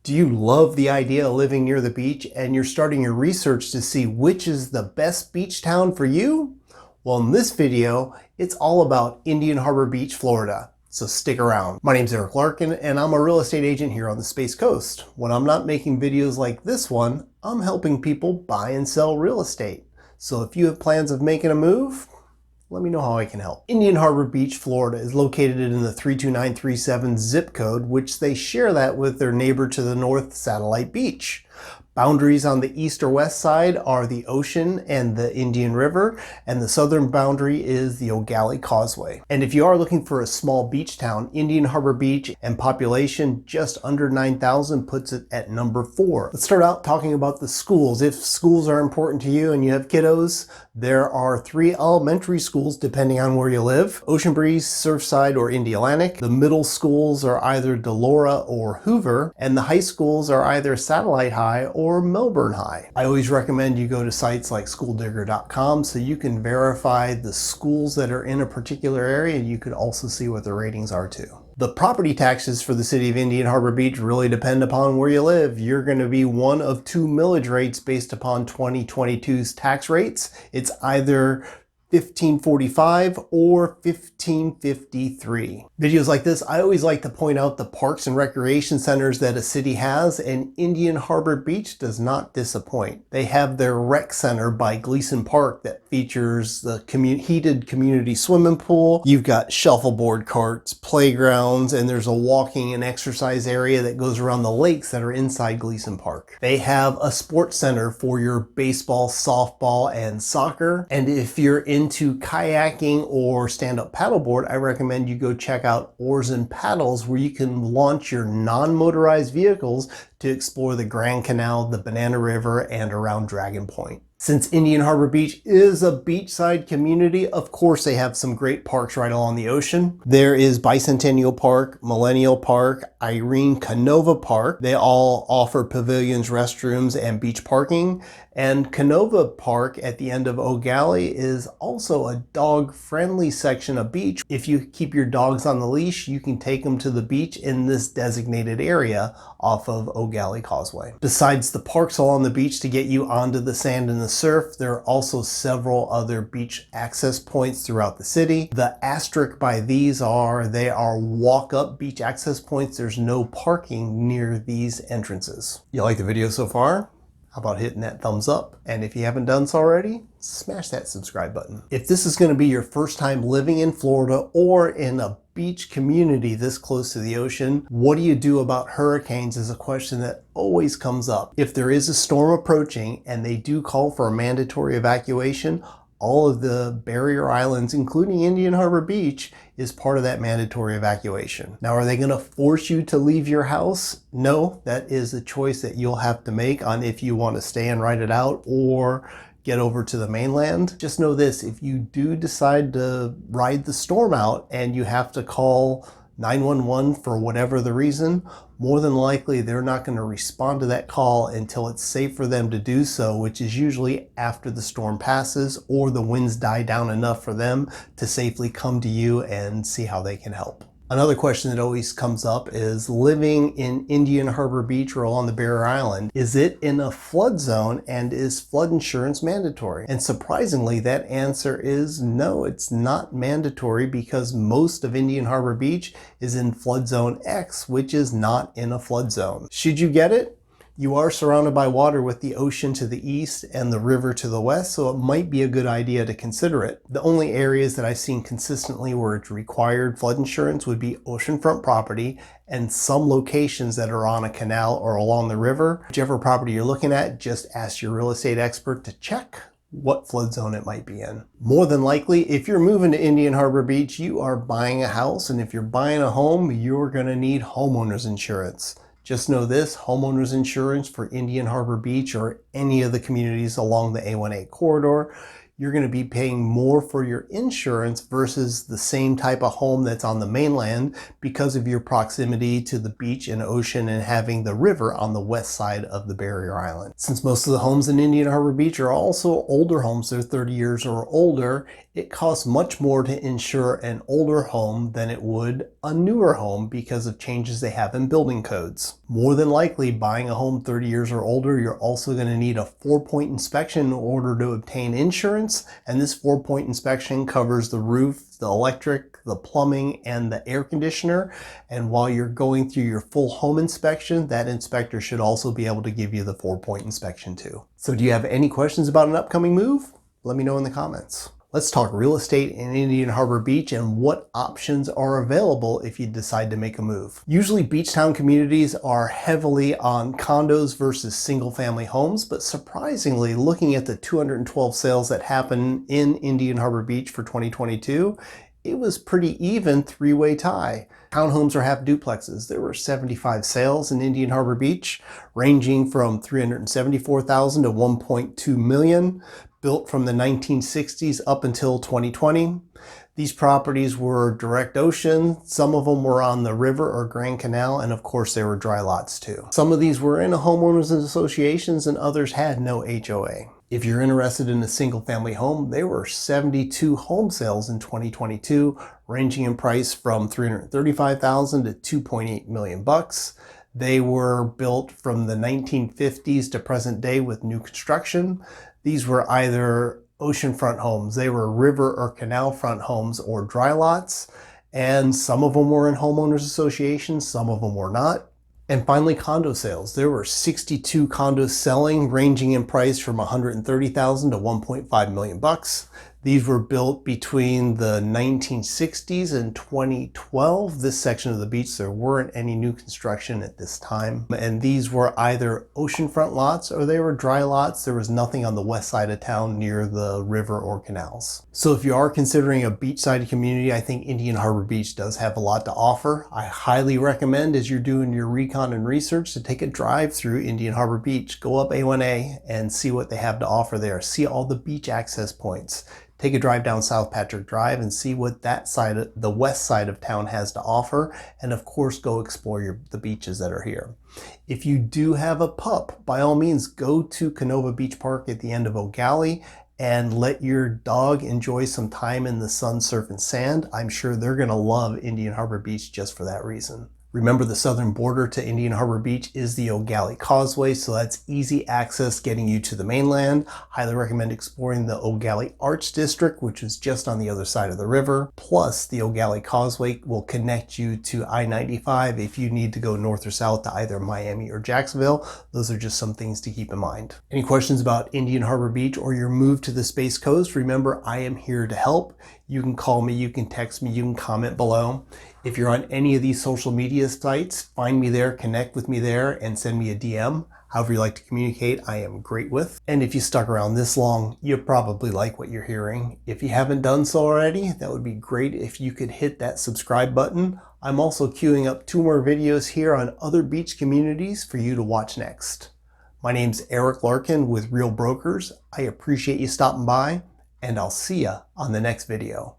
Do you love the idea of living near the beach and you're starting your research to see which is the best beach town for you? Well, in this video, it's all about Indian Harbor Beach, Florida. So stick around. My name's Eric Larkin and I'm a real estate agent here on the Space Coast. When I'm not making videos like this one, I'm helping people buy and sell real estate. So if you have plans of making a move, let me know how I can help. Indian Harbor Beach, Florida is located in the 32937 zip code, which they share that with their neighbor to the north, Satellite Beach. Boundaries on the east or west side are the ocean and the Indian River, and the southern boundary is the Eau Gallie Causeway. And if you are looking for a small beach town, Indian Harbor Beach and population just under 9,000 puts it at number 4. Let's start out talking about the schools. If schools are important to you and you have kiddos, there are 3 elementary schools depending on where you live: Ocean Breeze, Surfside, or Indialantic. The middle schools are either Delora or Hoover, and the high schools are either Satellite High or Melbourne High. I always recommend you go to sites like schooldigger.com so you can verify the schools that are in a particular area, and you could also see what the ratings are too. The property taxes for the city of Indian Harbor Beach really depend upon where you live. You're going to be one of 2 millage rates based upon 2022's tax rates. It's either 1545 or 1553. Videos like this, I always like to point out the parks and recreation centers that a city has, and Indian Harbor Beach does not disappoint. They have their rec center by Gleason Park that features the heated community swimming pool. You've got shuffleboard carts, playgrounds, and there's a walking and exercise area that goes around the lakes that are inside Gleason Park. They have a sports center for your baseball, softball, and soccer. And if you're into kayaking or stand-up paddleboard, I recommend you go check out Oars and Paddles, where you can launch your non-motorized vehicles to explore the Grand Canal, the Banana River, and around Dragon Point. Since Indian Harbor Beach is a beachside community, of course they have some great parks right along the ocean. There is Bicentennial Park, Millennial Park, Irene Canova Park. They all offer pavilions, restrooms, and beach parking. And Canova Park at the end of Eau Gallie is also a dog-friendly section of beach. If you keep your dogs on the leash, you can take them to the beach in this designated area off of Eau Gallie Causeway. Besides the parks along the beach to get you onto the sand and the surf, there are also several other beach access points throughout the city. The asterisk by these are they are walk-up beach access points. There's no parking near these entrances. You like the video so far? How about hitting that thumbs up? And if you haven't done so already, smash that subscribe button. If this is going to be your first time living in Florida or in a beach community this close to the ocean, what do you do about hurricanes is a question that always comes up. If there is a storm approaching and they do call for a mandatory evacuation, all of the barrier islands, including Indian Harbor Beach, is part of that mandatory evacuation. Now, are they going to force you to leave your house? No, that is a choice that you'll have to make on if you want to stay and ride it out or get over to the mainland. Just know this: if you do decide to ride the storm out and you have to call 911 for whatever the reason, more than likely they're not going to respond to that call until it's safe for them to do so, which is usually after the storm passes or the winds die down enough for them to safely come to you and see how they can help. Another question that always comes up is living in Indian Harbor Beach or along the Barrier Island. Is it in a flood zone, and is flood insurance mandatory? And surprisingly, that answer is no, it's not mandatory, because most of Indian Harbor Beach is in flood zone X, which is not in a flood zone. Should you get it? You are surrounded by water with the ocean to the east and the river to the west, so it might be a good idea to consider it. The only areas that I've seen consistently where it's required flood insurance would be oceanfront property and some locations that are on a canal or along the river. Whichever property you're looking at, just ask your real estate expert to check what flood zone it might be in. More than likely, if you're moving to Indian Harbor Beach, you are buying a house, and if you're buying a home, you're going to need homeowners insurance. Just know this: homeowners insurance for Indian Harbor Beach or any of the communities along the A18 corridor, you're going to be paying more for your insurance versus the same type of home that's on the mainland because of your proximity to the beach and ocean and having the river on the west side of the Barrier Island. Since most of the homes in Indian Harbor Beach are also older homes, they're 30 years or older, it costs much more to insure an older home than it would a newer home because of changes they have in building codes. More than likely, buying a home 30 years or older, you're also going to need a 4-point inspection in order to obtain insurance. And this 4-point inspection covers the roof, the electric, the plumbing, and the air conditioner. And while you're going through your full home inspection, that inspector should also be able to give you the 4-point inspection too. So do you have any questions about an upcoming move? Let me know in the comments. Let's talk real estate in Indian Harbor Beach and what options are available if you decide to make a move. Usually beach town communities are heavily on condos versus single family homes, but surprisingly, looking at the 212 sales that happened in Indian Harbor Beach for 2022, it was pretty even three-way tie. Townhomes or half duplexes. There were 75 sales in Indian Harbor Beach, ranging from $374,000 to $1.2 million, built from the 1960s up until 2020. These properties were direct ocean. Some of them were on the river or Grand Canal, and of course they were dry lots too. Some of these were in a homeowners associations and others had no HOA. If you're interested in a single family home, there were 72 home sales in 2022, ranging in price from $335,000 to $2.8 million. They were built from the 1950s to present day with new construction. These were either oceanfront homes, they were river or canal front homes or dry lots, and some of them were in homeowners associations, some of them were not. And finally, condo sales. There were 62 condos selling, ranging in price from $130,000 to $1.5 million. These were built between the 1960s and 2012. This section of the beach, there weren't any new construction at this time. And these were either oceanfront lots or they were dry lots. There was nothing on the west side of town near the river or canals. So if you are considering a beachside community, I think Indian Harbor Beach does have a lot to offer. I highly recommend, as you're doing your recon and research, to take a drive through Indian Harbor Beach. Go up A1A and see what they have to offer there. See all the beach access points. Take a drive down South Patrick Drive and see what that side, the west side of town, has to offer. And of course, go explore the beaches that are here. If you do have a pup, by all means, go to Canova Beach Park at the end of Eau Gallie and let your dog enjoy some time in the sun, surf, and sand. I'm sure they're going to love Indian Harbor Beach just for that reason. Remember, the southern border to Indian Harbor Beach is the Eau Gallie Causeway, so that's easy access getting you to the mainland. Highly recommend exploring the Eau Gallie Art District, which is just on the other side of the river. Plus, the Eau Gallie Causeway will connect you to I-95 if you need to go north or south to either Miami or Jacksonville. Those are just some things to keep in mind. Any questions about Indian Harbor Beach or your move to the Space Coast? Remember, I am here to help. You can call me, you can text me, you can comment below. If you're on any of these social media sites, find me there, connect with me there, and send me a DM. However you like to communicate, I am great with. And if you stuck around this long, you probably like what you're hearing. If you haven't done so already, that would be great if you could hit that subscribe button. I'm also queuing up 2 more videos here on other beach communities for you to watch next. My name's Eric Larkin with Real Brokers. I appreciate you stopping by, and I'll see ya on the next video.